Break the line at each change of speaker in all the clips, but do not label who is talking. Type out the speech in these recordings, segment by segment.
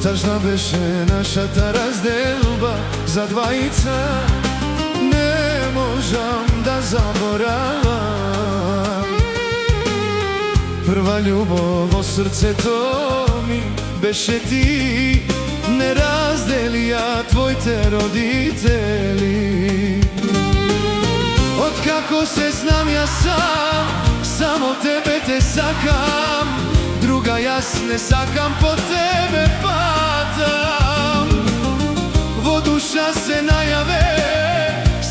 Тажна беше нашата разделба за двајца. Не можам да заборавам. Прва љубов во срцето ми беше ти. Не разделија твоите родители. Откако се знам јас сам, само тебе те сакам. Друга јас не сакам, по тебе патам. Во душа се најаве,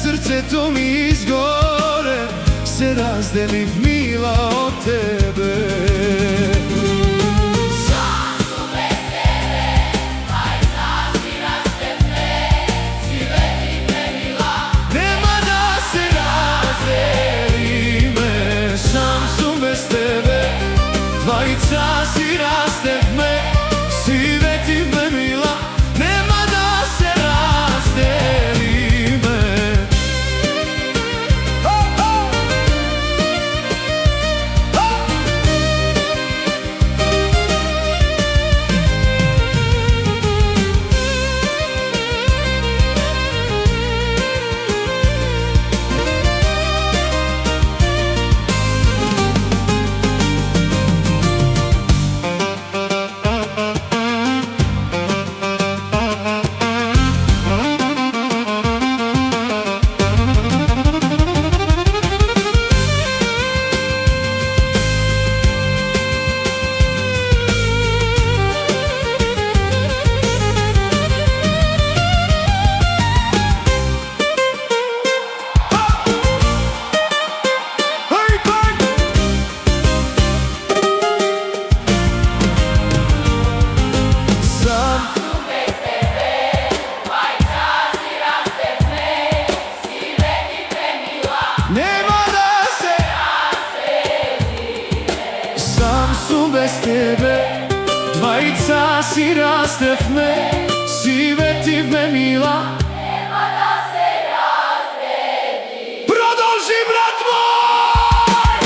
срцето ми изгоре. Се разделив мила од тебе. Двајца си растевме, сиветивме мила, нема да се разделиме. Без тебе двајца си растевме, сиветивме мила, нема да се разделиме. Продолжи, брат мој!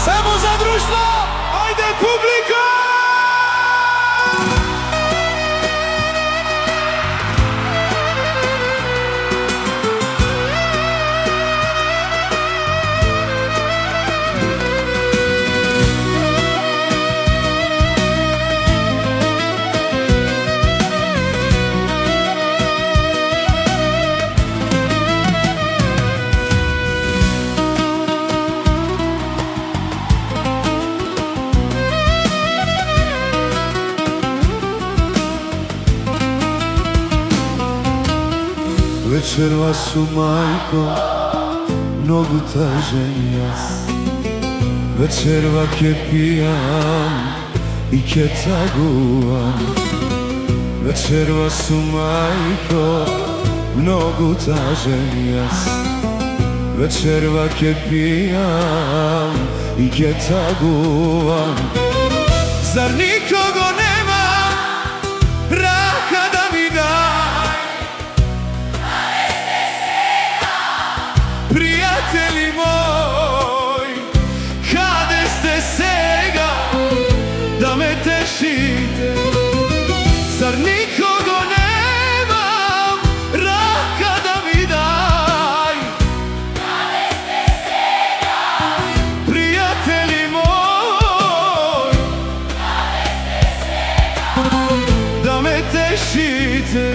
Само за друштво! Ајде, публика! Вечерва су мајко, многу тажен јас. Вечерва ке пијам и ке тагувам. Вечерва су мајко, многу тажен јас. Вечерва ке пијам и ке тагувам. Зар никого нема рака да ми дај? Пријатели мој, каде сте сега да ме тешите? Зар никого немам рака да ми дај? Каде сте сега? Пријатели мој, каде сте сега да ме тешите?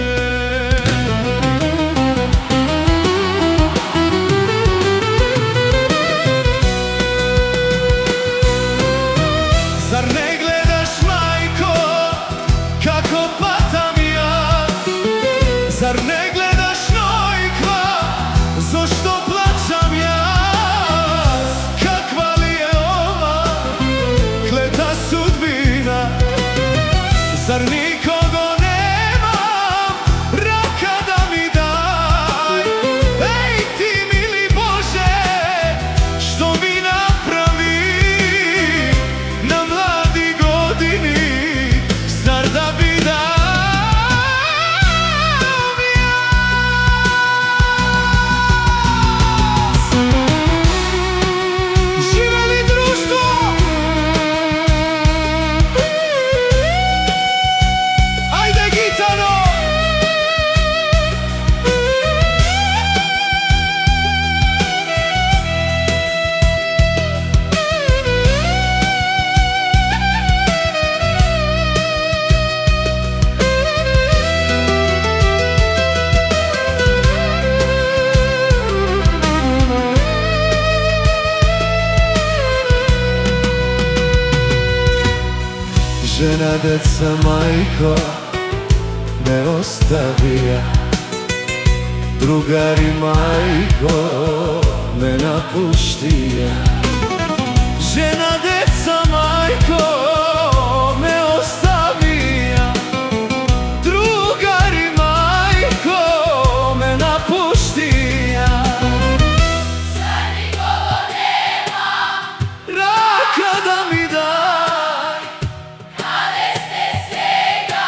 Зар не гледаш, мајко, како патам јас? Зар не гледаш, нојква, зошто плачам јас? Каква ли е ова клета судбина? Зар никого немам Žena, deca, majko me ostavija, drugari, majko me napuštija. Žena, deca, majko me ostavija, drugari, majko me napuštija.
Za nikogo nema
Raka da mi daj,
kade ste svega,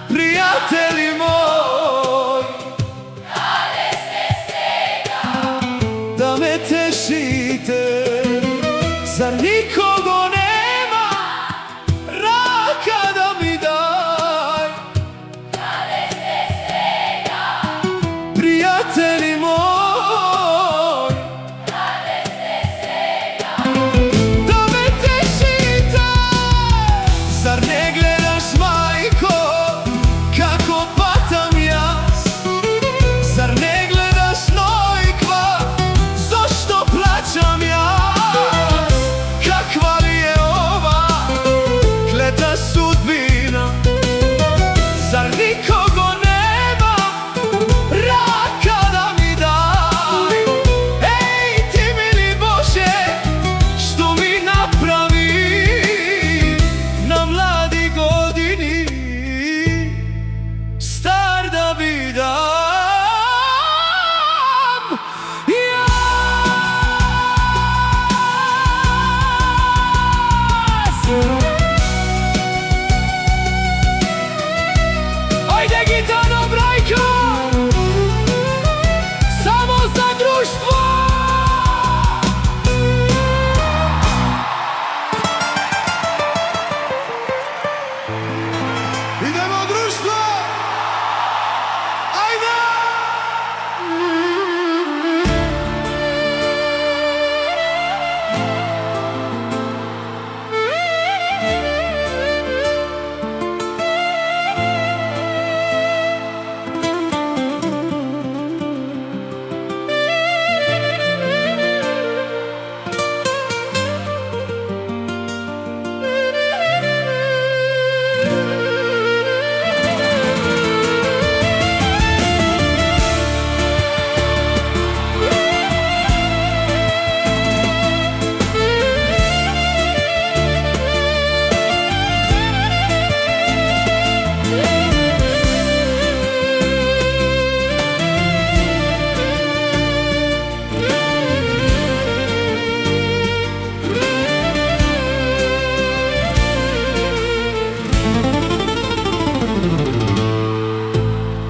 prijatelji moj,
kade ste svega.
da me tešite. Zar nikogo nema, raka da mi daj,
Kade ste svega,
prijatelji moj,
kade ste svega.
da me tešite. Zar ne gledaš, majko, kako patam jaz? Zar ne gledaš, nojkva, zašto plaćam jaz? Kakva li je ova kleta sudbina? Zar nikogo nema, raka da mi daj? Ej, ti mili Bože, što mi napravi na mladi godini, star da mi dam Ajde, Gitano Brajko, samo za društvo! Idemo, društvo! Ajde!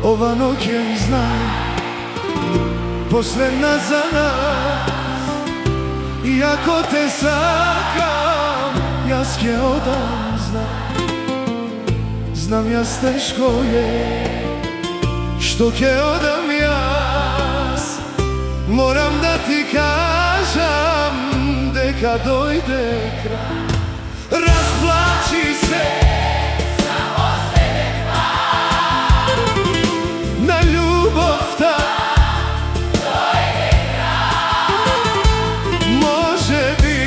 Ova noć je, znaj, posledna za nas. Iako te sakam, jaz ke odam znam. Znam jaz teško je, što ke odam jaz. Moram da ti kažem, deka dojde kraj. Rasplači se na ljubav ta, može bi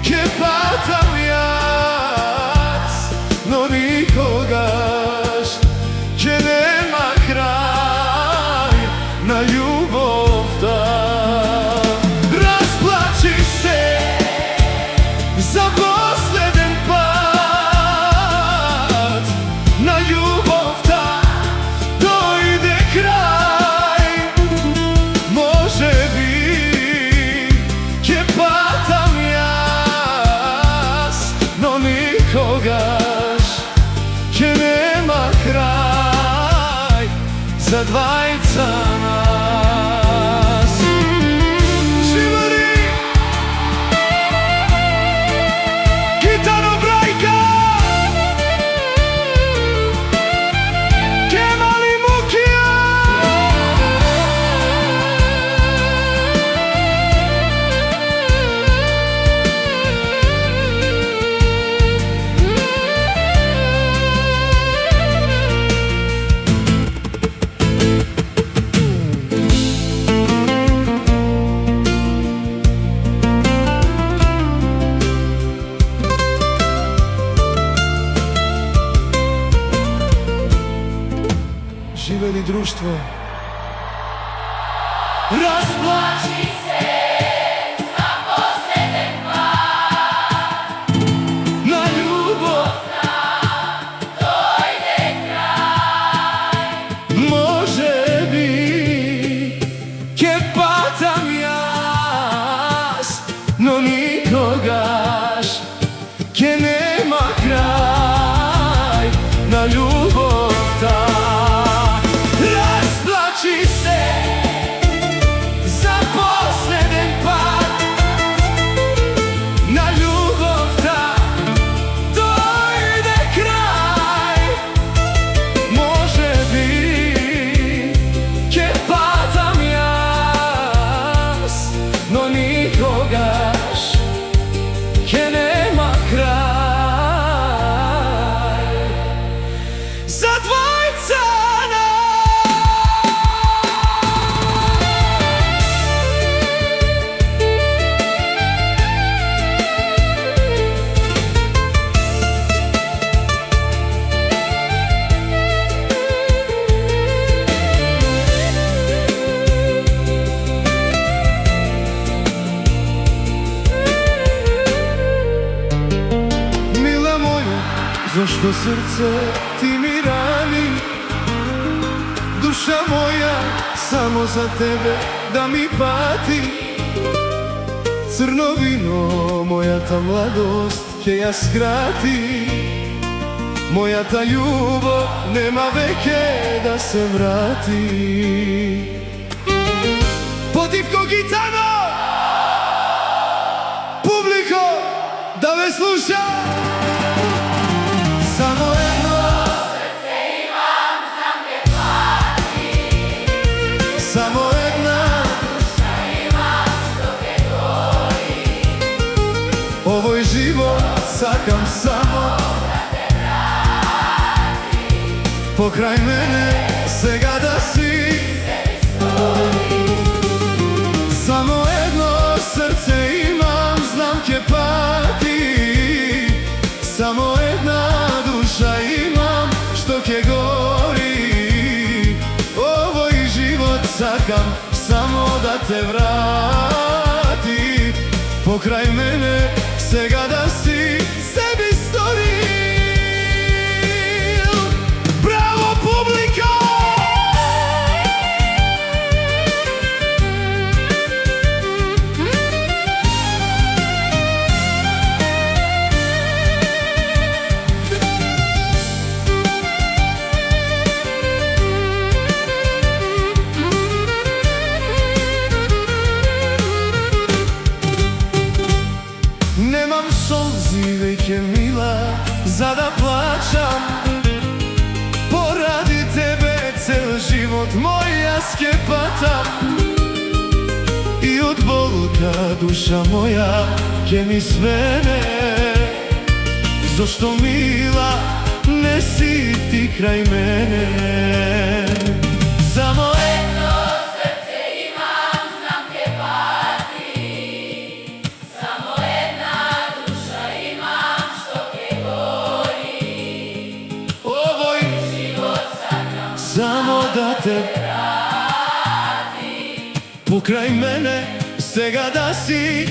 ke patam jaz, no nikogaš ke nema kraj na ljubav ta. Rasplači se za posleden pad, na ljubav ta dojde kraj. Može bi ke patam jaz, no nikogaš ke nema kraj za dvajca nas. Živari, Gitano Brajka, Kemali Mukija. društvo. Razplači
se za posljednji par,
na ljubav,
dojde kraj.
može bit ke patam jas, no nikogaš ke nema kraj na ljubav ta. Razplači se za posljednji par, na ljubav ta dojde kraj. Može bit ke patam jas, no nikogaš ke nema kraj. Za dvojca zašto srce ti mi rani, duša moja samo za tebe da mi pati. Crno vino, moja ta mladost ke ja skrati, moja ta ljubav nema veke da se vrati. Potivko gitano, publiko, da me sluša. Samo jedno
Srce imam, znam gdje pati,
samo jedna,
duša imam što te gori.
ovoj život sakam samo
Da te vrati,
pokraj mene svega da si.
sebi stori.
Samo jedno srce imam, znam ke pati, samo jedna duša imam što ke gori. Ovoj život sakam samo da te vrati, pokraj mene svega da si sebi stori. Bravo publiko! Nemam solzi veke mila za da plaćam, poradi tebe cel život moj ja skepatam. I od boluka duša moja ke mi svene, zašto mila ne si ti kraj mene. Samo
Jedno srce imam, znam gdje pati, samo jedna duša imam što te gori.
ovoj
Život sakam
samo da te
vrati,
pokraj mene svega da si